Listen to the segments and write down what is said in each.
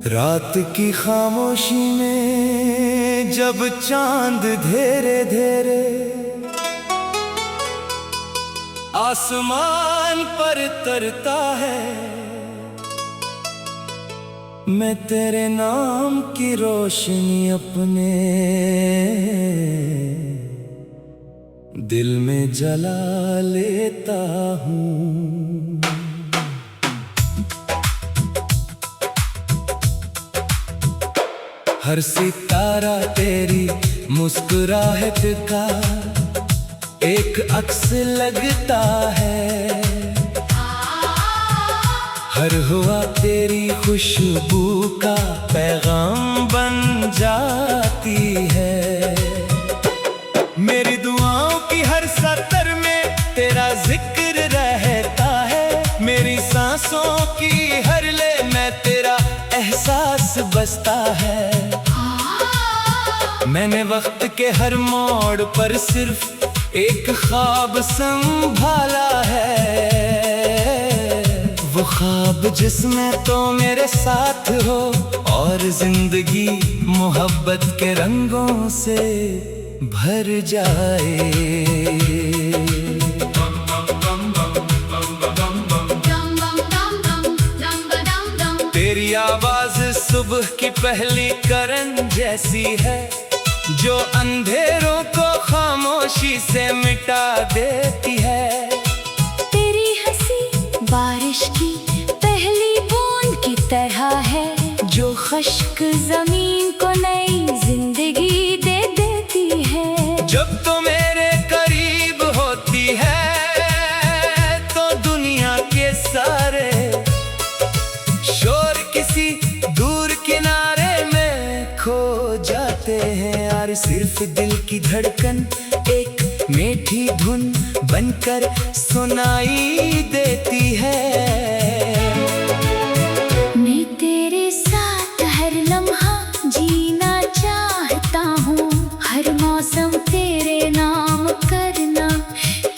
रात की खामोशी में जब चांद धीरे धीरे आसमान पर तरता है, मैं तेरे नाम की रोशनी अपने दिल में जला लेता हूँ। हर सितारा तेरी मुस्कुराहट का एक अक्स लगता है, हर हुआ तेरी खुशबू का पैगाम बन जाती है। मेरी दुआओं की हर सतर में तेरा जिक्र रहता है, मेरी सांसों की हर ले में तेरा एहसास बसता है। मैंने वक्त के हर मोड़ पर सिर्फ एक ख्वाब संभाला है, वो ख्वाब जिसमें तो मेरे साथ हो और जिंदगी मोहब्बत के रंगों से भर जाए। तेरी आवाज सुबह की पहली करन जैसी है, जो अंधेरों को खामोशी से मिटा देती है। तेरी हंसी बारिश की पहली बूंद की तरह है, जो खुश्क जमीन को नई जिंदगी दे देती है। जब तो मेरे करीब होती है तो दुनिया के सारे शोर किसी दूर किनारे में खो जाते हैं। यार सिर्फ दिल की धड़कन एक मीठी धुन बनकर सुनाई देती है। मैं तेरे साथ हर लम्हा जीना चाहता हूँ, हर मौसम तेरे नाम करना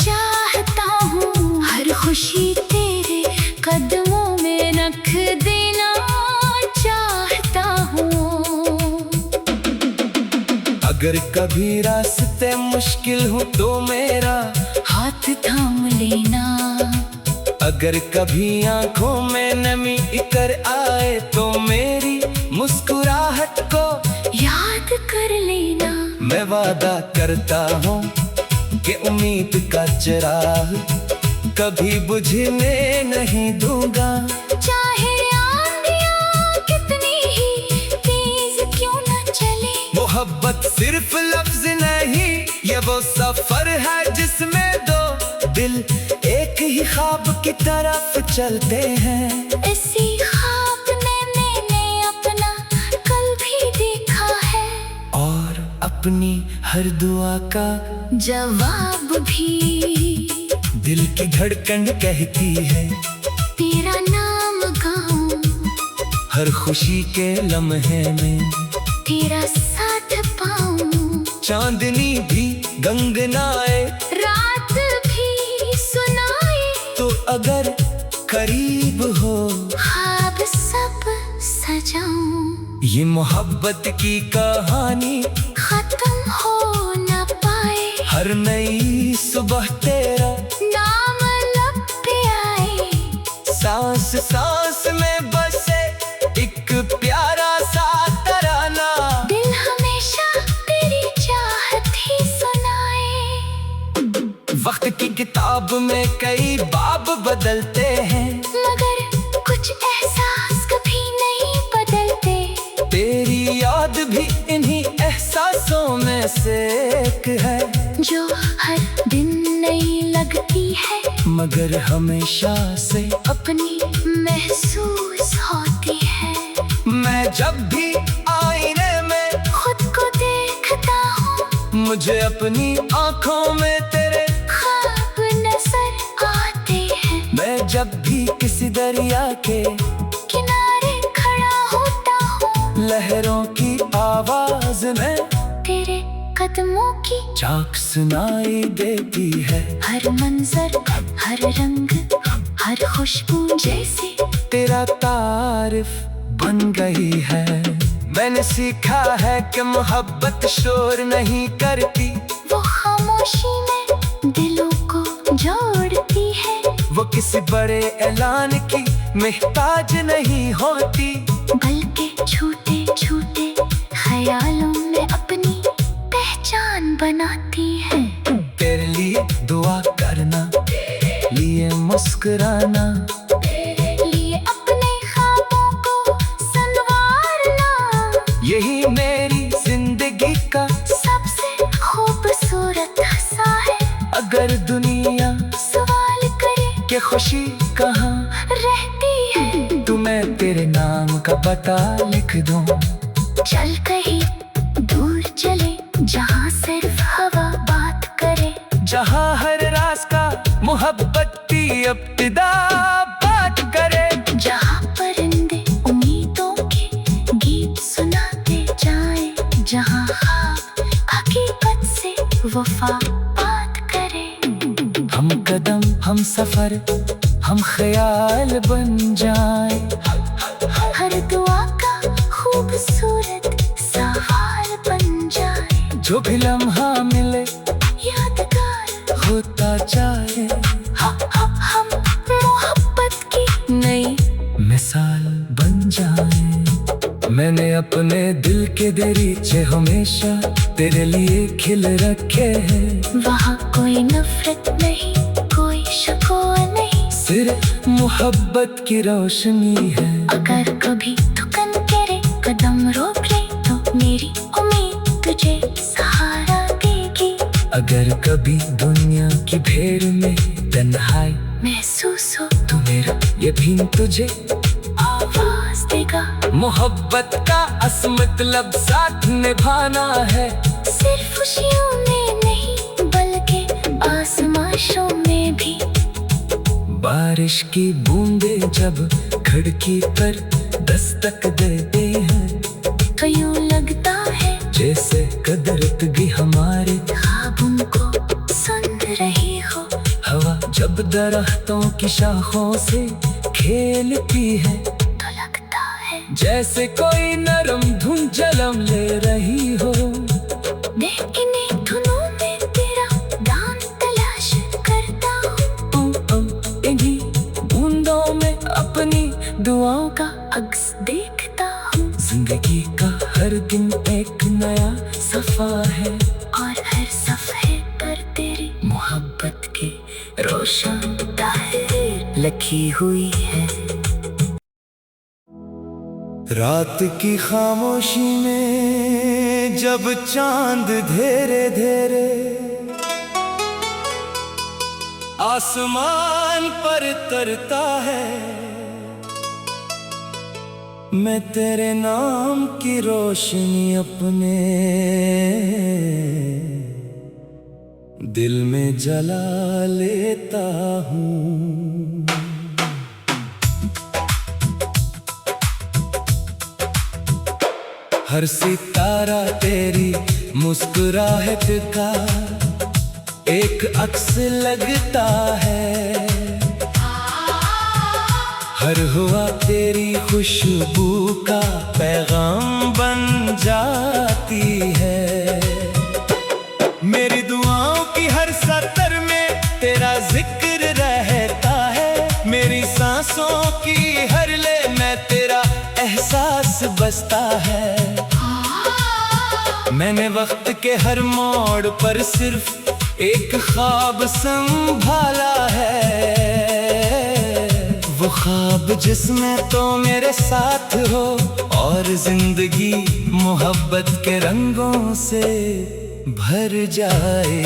चाहता हूँ, हर खुशी तेरे कदमों में रख देना चाहता हूँ। अगर कभी रास्ते मुश्किल हो तो मेरा हाथ थाम लेना, अगर कभी आंखों में नमी इतर आए तो मेरी मुस्कुराहट को याद कर लेना। मैं वादा करता हूँ कि उम्मीद का चिराग कभी बुझने नहीं दूंगा। चाहे आंधियाँ कितनी ही तेज क्यों न चले, मोहब्बत सिर्फ लफ्ज नहीं, ये वो सफर है जिसमें दो दिल एक ही ख्वाब की तरफ चलते हैं। इसी ख्वाब में मैंने अपना कल भी देखा है, और अपनी हर दुआ का जवाब भी। दिल की धड़कन कहती है तेरा नाम गाऊं, हर खुशी के लम्हे में तेरा साथ पाऊं। चांदनी भी गंगनाए, रात भी सुनाए, तो अगर करीब हो ख्वाब सब सजाऊं। ये मोहब्बत की कहानी खत्म हो न पाए, हर नई सुबह तेरा नाम लब पे आए। सांस सांस में बसे एक प्यारा सा तराना, दिल हमेशा तेरी चाहत ही सुनाए। वक्त की किताब में कई बाब बदलते हैं, मगर कुछ एहसास कभी नहीं बदलते। तेरी याद भी इन्हीं एहसासों में से एक है, जो हर दिन नई लगती है, मगर हमेशा से अपनी महसूस होती है। मैं जब भी आईने में खुद को देखता हूँ, मुझे अपनी आंखों में तेरे ख्वाब नजर आते हैं। मैं जब भी किसी दरिया के किनारे खड़ा होता हूँ, लहरों की आवाज में तेरे कदमों की झांक सुनाई देती है। हर मंजर, हर रंग, हर खुशबू जैसे तेरा तारीफ बन गई है। मैंने सीखा है कि मोहब्बत शोर नहीं करती, वो खामोशी में दिलों को जोड़ती है। वो किसी बड़े ऐलान की मोहताज नहीं होती, बल्कि छोटे छोटे ख्यालों में अपनी पहचान बनाती है। तेरे लिए दुआ करना, लिए मुस्कुराना, लिए अपने ख्वाबों को संवारना, यही मेरी जिंदगी का सबसे खूबसूरत हिस्सा है। अगर दुनिया सवाल करे कि खुशी कहाँ रहती है, तो मैं तेरे नाम का पता लिख दूं। चल कहीं दूर चले जहाँ सिर्फ हवा बात करे, जहाँ हर राज का मोहब्बत की इब्तिदा बात करे, जहाँ परिंदे उम्मीदों के गीत सुनाते जाएं, जहाँ ख्वाब हकीकत से वफा बात करे। हम कदम हम सफर हम ख्याल बन जाए, हर दुआ का खूबसूरत सवाल बन जाए, जो भी लम्हा मिले यादगार होता जाए। हम मोहब्बत की नई मिसाल बन जाए। मैंने अपने दिल के दरीचे हमेशा तेरे लिए खिल रखे हैं, वहाँ कोई नफरत नहीं, कोई शिकवा नहीं, सिर्फ मोहब्बत की रोशनी है। अगर कभी थकन करे कदम रोक ले, तो मेरी उम्मीद तुझे सहारा देगी। अगर कभी दुनिया की भीड़ में तन्हाई महसूस हो तो मेरा यकीन तुझे आवाज देगा। मोहब्बत का असली मतलब साथ निभाना है, सिर्फ खुशियों में नहीं बल्कि आसमाशों में भी। बारिश की बूंदे जब खिड़की पर दस्तक देते हैं, तो यूं लगता है जैसे कुदरत भी हमारे ख्वाबों को सुन रही हो। हवा जब दरख्तों की शाखों से खेलती है, तो लगता है जैसे कोई नरम धुन जन्म ले रही हो। मैं इन्हीं धुनों में तेरा दान तलाश करता हूँ, इन्हीं बूंदों में अपनी दुआओं का अक्स देखता हूँ। जिंदगी का हर दिन एक नया सफा है, और हर सफ़े पर तेरी मोहब्बत की रोशन तहरीर लिखी हुई है। रात की खामोशी में जब चांद धीरे धीरे आसमान पर तरता है, मैं तेरे नाम की रोशनी अपने दिल में जला लेता हूँ। हर सितारा तेरी मुस्कुराहट का एक अक्स लगता है, हर हुआ तेरी खुशबू का पैगाम बन जाती है। मेरी दुआओं की हर सतर में तेरा जिक्र रहता है, मेरी सांसों की हर ले में तेरा एहसास बसता है। मैंने वक्त के हर मोड़ पर सिर्फ एक ख्वाब संभाला है, वो ख्वाब जिसमें तो मेरे साथ हो और जिंदगी मोहब्बत के रंगों से भर जाए।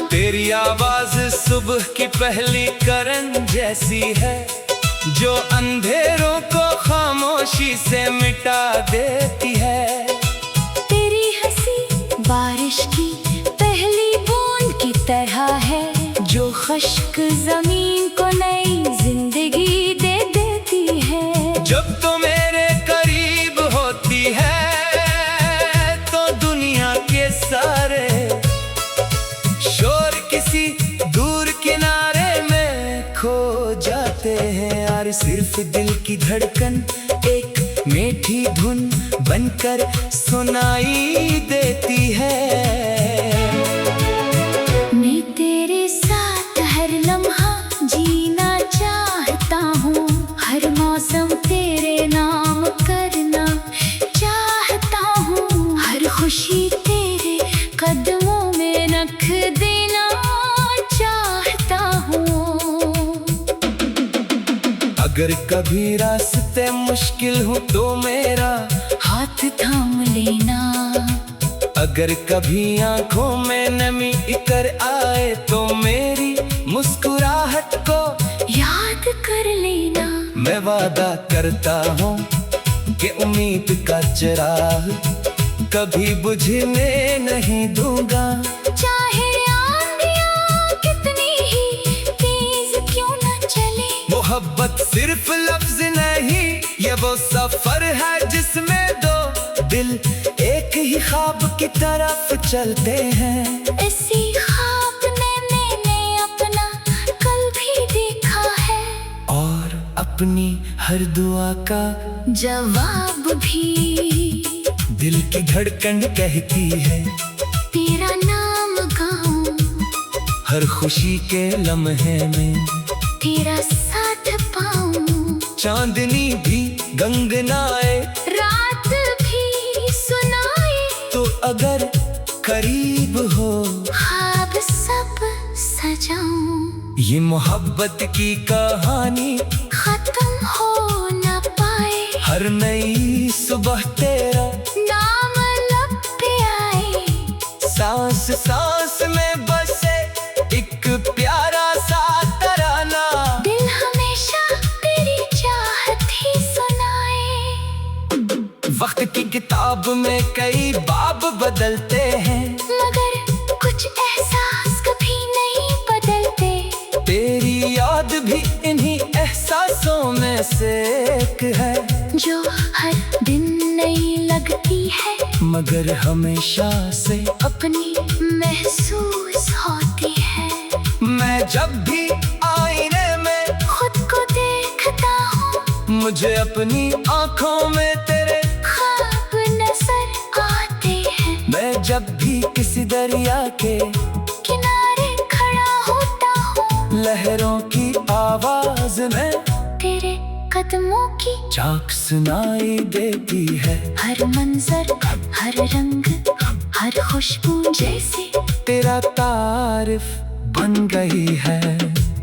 तेरी आवाज सुबह की पहली करन जैसी है, जो अंधेरों को खामोशी से मिटा देती है। तेरी हंसी बारिश की पहली बूंद की तरह है, जो खुश्क जमीन को नई जिंदगी दे देती है। जब तो मेरे करीब होती है तो दुनिया के सारे शोर किसी दूर यार सिर्फ दिल की धड़कन एक मीठी धुन बनकर सुनाई देती है। मैं तेरे साथ हर लम्हा जीना चाहता हूँ, हर मौसम तेरे नाम करना चाहता हूँ, हर खुशी तेरे कदमों में रख देना चाहता हूँ। अगर कभी रास्ते मुश्किल हो तो मेरा हाथ थाम लेना, अगर कभी आंखों में नमी इतर आए तो मेरी मुस्कुराहट को याद कर लेना। मैं वादा करता हूँ कि उम्मीद का चिराग कभी बुझने नहीं दूंगा। चाहे आंधियाँ कितनी ही तेज क्यों न चले, मोहब्बत सिर्फ लफ्ज नहीं, ये वो सफर है जिसमें दो दिल एक ही ख्वाब की तरफ चलते हैं। इसी ख्वाब ने मैंने अपना कल भी देखा है, और अपनी हर दुआ का जवाब भी। दिल की धड़कन कहती है तेरा नाम गाऊं, हर खुशी के लम्हे में तेरा साथ पाऊं, चांदनी भी गंगनाए रात भी सुनाए, तो अगर करीब हो ख्वाब सब सजाऊं। ये मोहब्बत की कहानी खत्म हो न पाए, हर नई सुबह तेरा नाम लब पे आए, सांस सांस में बसे एक प्यारा सा तराना। दिल हमेशा तेरी चाहत ही सुनाए। वक्त की किताब में कई बाब बदलते हैं, मगर कुछ एहसास कभी नहीं बदलते, तेरी याद भी इन्हीं एहसासों में से एक है, जो हर दिन नई लगती है, मगर हमेशा से अपनी महसूस होती है। मैं जब भी आईने में खुद को देखता हूँ, मुझे अपनी आंखों में तेरे ख्वाब नजर आते हैं। मैं जब भी किसी दरिया के किनारे खड़ा होता हूँ, लहरों की आवाज में तेरे कदमों की झांक सुनाई देती है। हर मंजर, हर रंग, हर खुशबू जैसे तेरा तारीफ बन गई है।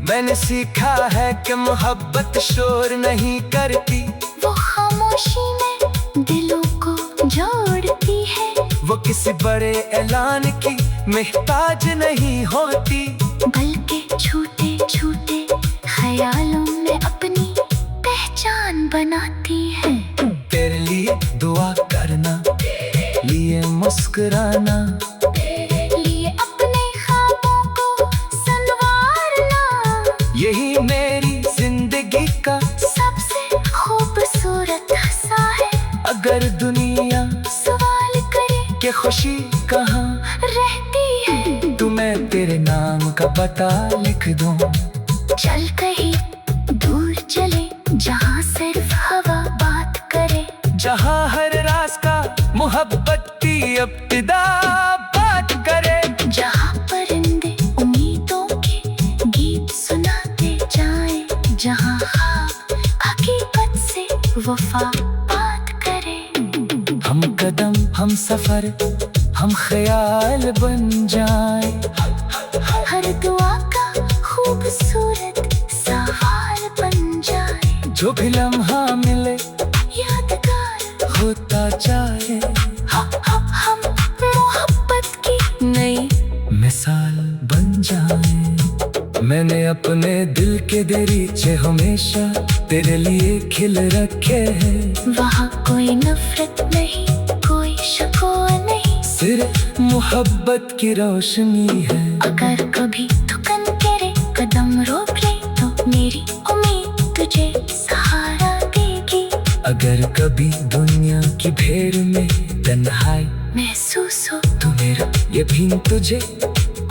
मैंने सीखा है कि मोहब्बत शोर नहीं करती, वो खामोशी में दिलों को जोड़ती है, वो किसी बड़े ऐलान की मोहताज नहीं होती, बल्कि छोटे छोटे ख्यालों में अपनी पहचान बनाती है। तेरे लिए दुआ करना, लिए मुस्कुराना, लिए अपने ख्वाबों को संवारना, यही मेरी जिंदगी का सबसे खूबसूरत हिस्सा है। अगर दुनिया सवाल करे कि खुशी कहाँ रहती है, तो मैं तेरे नाम का पता लिख दूं। चल कहीं दूर चले, जहाँ सिर्फ हवा बात करे, जहाँ हर रास्ता मोहब्बत की इब्तिदा बात करे, जहाँ परिंदे उम्मीदों के गीत सुनाते जाए, जहाँ ख्वाब हकीकत से वफा बात करे। हम कदम, हम सफर, हम ख्याल बन जाए, हर दुआ का खूबसूरत सवाल बन जाए, जो भी लम्हा मिले यादगार होता जाए, हम मोहब्बत की नई मिसाल बन जाए। मैंने अपने दिल के दरीचे हमेशा तेरे लिए खिल रखे हैं, वहाँ कोई नफरत नहीं, कोई शिकवा नहीं, सिर्फ मोहब्बत की रोशनी है। अगर कभी थकन करे कदम रोक ले, तो मेरी उम्मीद तुझे सहारा देगी। अगर कभी दुनिया की भीड़ में तन्हाई महसूस हो तो मेरा ये भी तुझे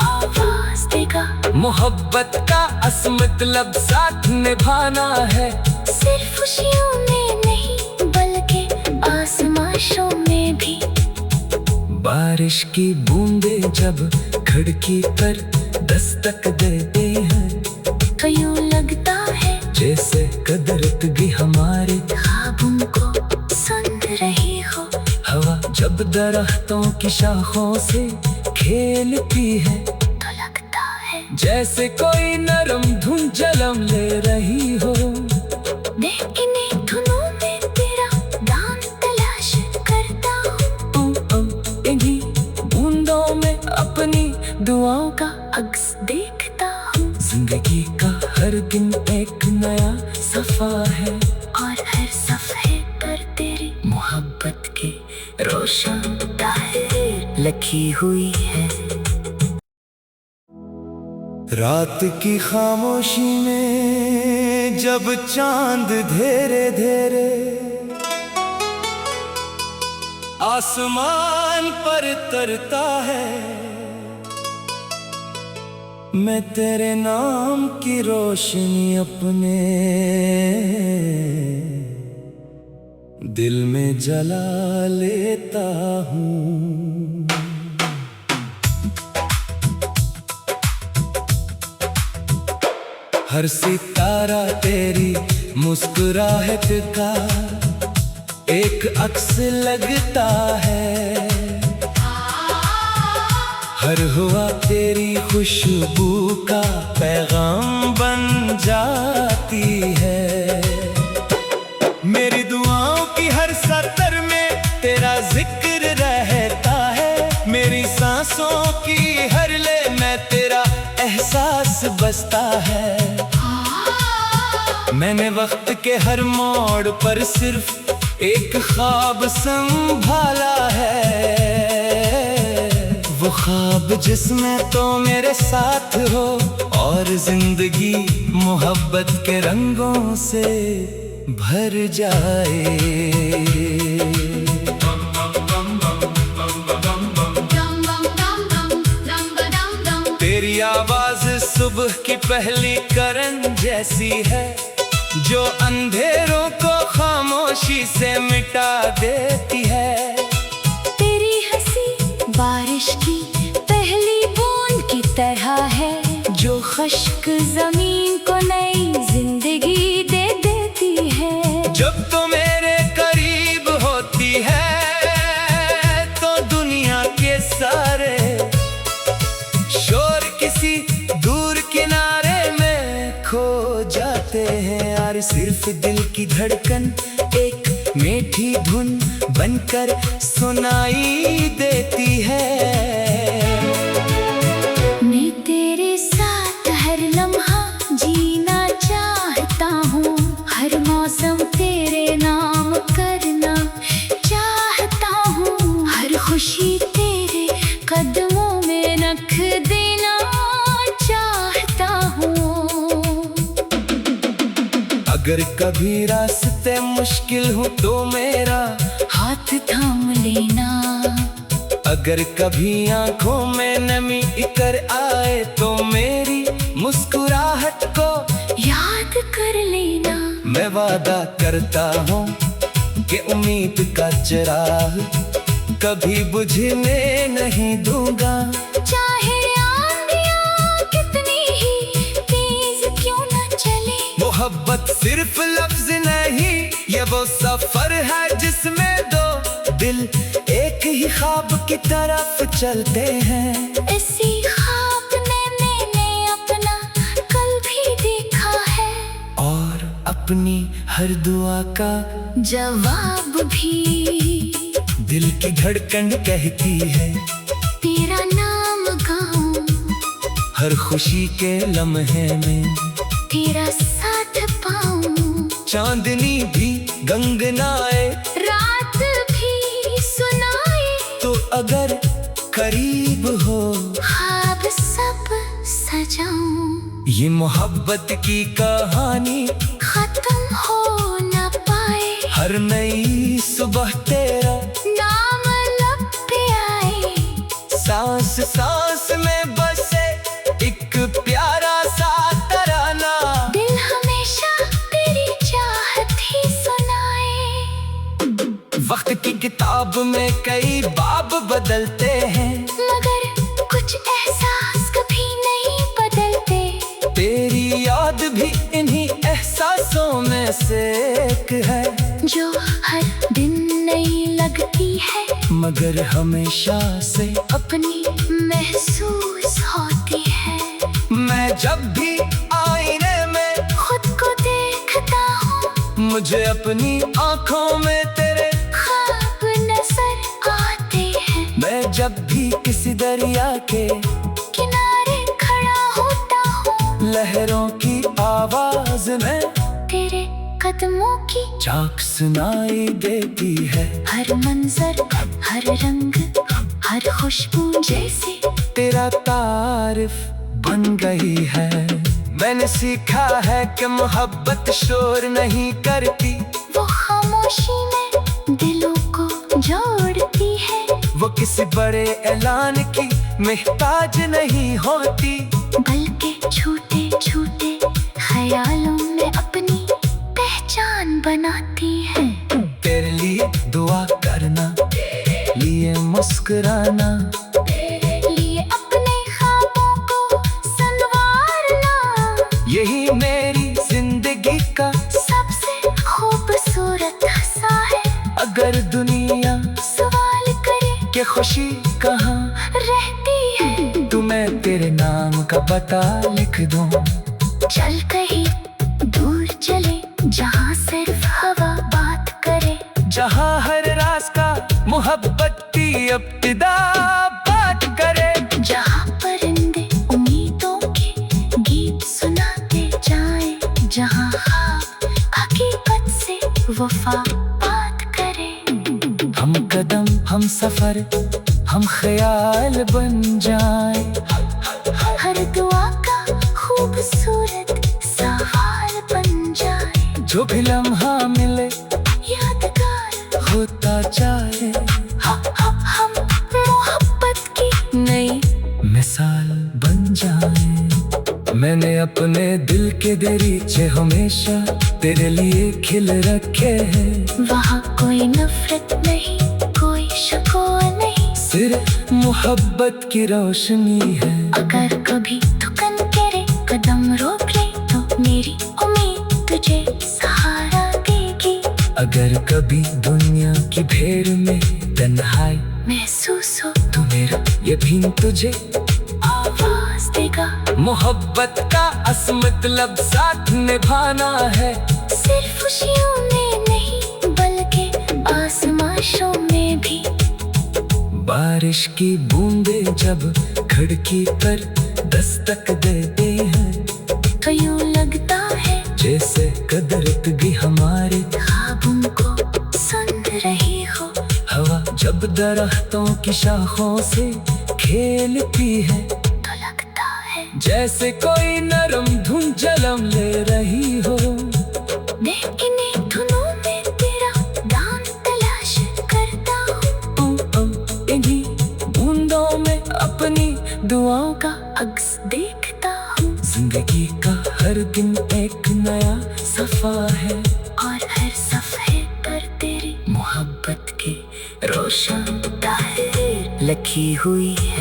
आवाज देगा। मोहब्बत का असली मतलब साथ निभाना है, सिर्फ खुशियों में नहीं बल्कि आसमाशों में भी। बारिश की बूंदें जब खिड़की पर दस्तक देते हैं तो यूं लगता है जैसे कुदरत भी हमारे ख्वाबों को सुन रही हो। हवा जब दरख्तों की शाखों से खेलती है तो लगता है जैसे कोई नरम धुन जलम ले रही हो। देख इन्हीं धुनों में तेरा दान तलाश करता हूँ, इन्हीं बूंदों में अपनी दुआओं का अक्स देखता हूँ। जिंदगी का हर दिन एक नया सफा है और हर सफ़े पर तेरी मोहब्बत की रोशन तहरीर लिखी हुई है। रात की खामोशी में जब चांद धीरे धीरे आसमान पर तरता है, मैं तेरे नाम की रोशनी अपने दिल में जला लेता हूँ। हर सितारा तेरी मुस्कुराहट का एक अक्स लगता है, हर हुआ तेरी खुशबू का पैगाम बन जाती है। मेरी दुआओं की हर सतर में तेरा जिक्र रहता है, मेरी सांसों की हर ले में तेरा एहसास बसता है। मैंने वक्त के हर मोड़ पर सिर्फ एक ख्वाब संभाला है, वो ख्वाब जिसमें तो मेरे साथ हो और जिंदगी मोहब्बत के रंगों से भर जाए। तेरी आवाज सुबह की पहली करन जैसी है, जो अंधेरों को खामोशी से मिटा देती है। तेरी हंसी बारिश की पहली बूंद की तरह है, जो खुश्क जमीन को नई जिंदगी दे देती है। जब तो मेरे करीब होती है तो दुनिया के सारे शोर किसी दूर किनारे में खो जाते हैं। यार सिर्फ दिल की धड़कन एक मीठी धुन बनकर सुनाई देती है। मैं तेरे साथ हर लम्हा जीना चाहता हूँ, हर मौसम तेरे नाम करना चाहता हूँ, हर खुशी तेरे कदमों में रख देना चाहता हूँ। अगर कभी रास्ते मुश्किल हो तो मेरा हाथ थाम लेना, अगर कभी आंखों में नमी इतर आए तो मेरी मुस्कुराहट को याद कर लेना। मैं वादा करता हूँ कि उम्मीद का चिराग कभी बुझने नहीं दूंगा। चाहे आंधियाँ कितनी ही तेज क्यों न चले, मोहब्बत सिर्फ लफ्ज नहीं, ये वो सफर है जिसमें दो दिल एक ही ख्वाब की तरफ चलते हैं। ऐसी ख्वाब मैंने अपना कल भी देखा है, और अपनी हर दुआ का जवाब भी। दिल की धड़कन कहती है तेरा नाम गाऊं, हर खुशी के लम्हे में तेरा साथ पाऊं। चांदनी भी गंगनाए, रात भी सुनाए, तो अगर करीब हो ख्वाब सब सजाऊं। ये मोहब्बत की कहानी खत्म हो न पाए, हर नई सुबह तेरा नाम लब पे आए। सांस सांस में बसे एक प्यारा सा तराना, दिल हमेशा तेरी चाह किताब में कई बाब बदलते हैं, मगर कुछ एहसास कभी नहीं बदलते। तेरी याद भी इन्हीं एहसासों में से एक है, जो हर दिन नई लगती है, मगर हमेशा से अपनी महसूस होती है। मैं जब भी आईने में खुद को देखता हूँ, मुझे अपनी आंखों में तेरे ख्वाब नजर आते हैं। मैं जब भी किसी दरिया के किनारे खड़ा होता हूँ, लहरों की आवाज में तेरे कदमों की झांक सुनाई देती है। हर मंजर, हर रंग, हर खुशबू जैसे तेरा तारीफ बन गई है। मैंने सीखा है कि मोहब्बत शोर नहीं करती, वो खामोशी में दिलों को जोड़ती है। वो किसी बड़े ऐलान की मोहताज नहीं होती, बल्कि छोटे छोटे ख्यालों में अपनी पहचान बनाती है। तेरे लिए दुआ करना, लिए मुस्कुराना, लिए अपने ख्वाबों को संवारना, यही मेरी जिंदगी का सबसे खूबसूरत हिस्सा है। अगर दुनिया सवाल करे कि खुशी कहाँ रहती है, तो मैं तेरे नाम का पता लिख दूं। चल कहीं दूर चले, जहाँ सिर्फ हवा बात करे, जहाँ हर रास्ता मोहब्बत की इब्तिदा बात करे, जहाँ परिंदे उम्मीदों के गीत सुनाते जाएं, जहाँ ख्वाब हकीकत से वफा बात करे। हम कदम, हम सफर, हम ख्याल बन जाए, हर दुआ का खूबसूरत सवाल बन जाए, जो भी लम्हा मिले यादगार होता जाए। हम मोहब्बत की नई मिसाल बन जाए। मैंने अपने दिल के दरीचे हमेशा तेरे लिए खिल रखे हैं, वहाँ कोई नफरत नहीं, कोई शिकवा नहीं, सिर्फ मोहब्बत की रोशनी है। अगर कभी थकन करे, कदम रोक ले, तो मेरी उम्मीद तुझे सहारा देगी। अगर कभी दुनिया की भीड़ में तन्हाई महसूस हो तो मेरा यकीन तुझे आवाज देगा। मोहब्बत का असली मतलब साथ निभाना है, सिर्फ खुशियों में नहीं, बल्कि आसमाशों में भी। बारिश की बूंदे जब खिड़की पर दस्तक देते हैं, तो यूं लगता है जैसे कुदरत भी हमारे ख्वाबों को सुन रही हो। हवा जब दरख्तों की शाखों से खेलती है, तो लगता है जैसे कोई नरम धुन जन्म ले रही हो। मैं इन्हीं धुनों में तेरा नाम तलाश करता हूँ, इन्हीं बूंदों में अपनी दुआओं का अक्स देखता हूँ। जिंदगी का हर दिन एक नया सफा है, और हर सफे पर तेरी मोहब्बत की रोशन तहरीर लिखी हुई है।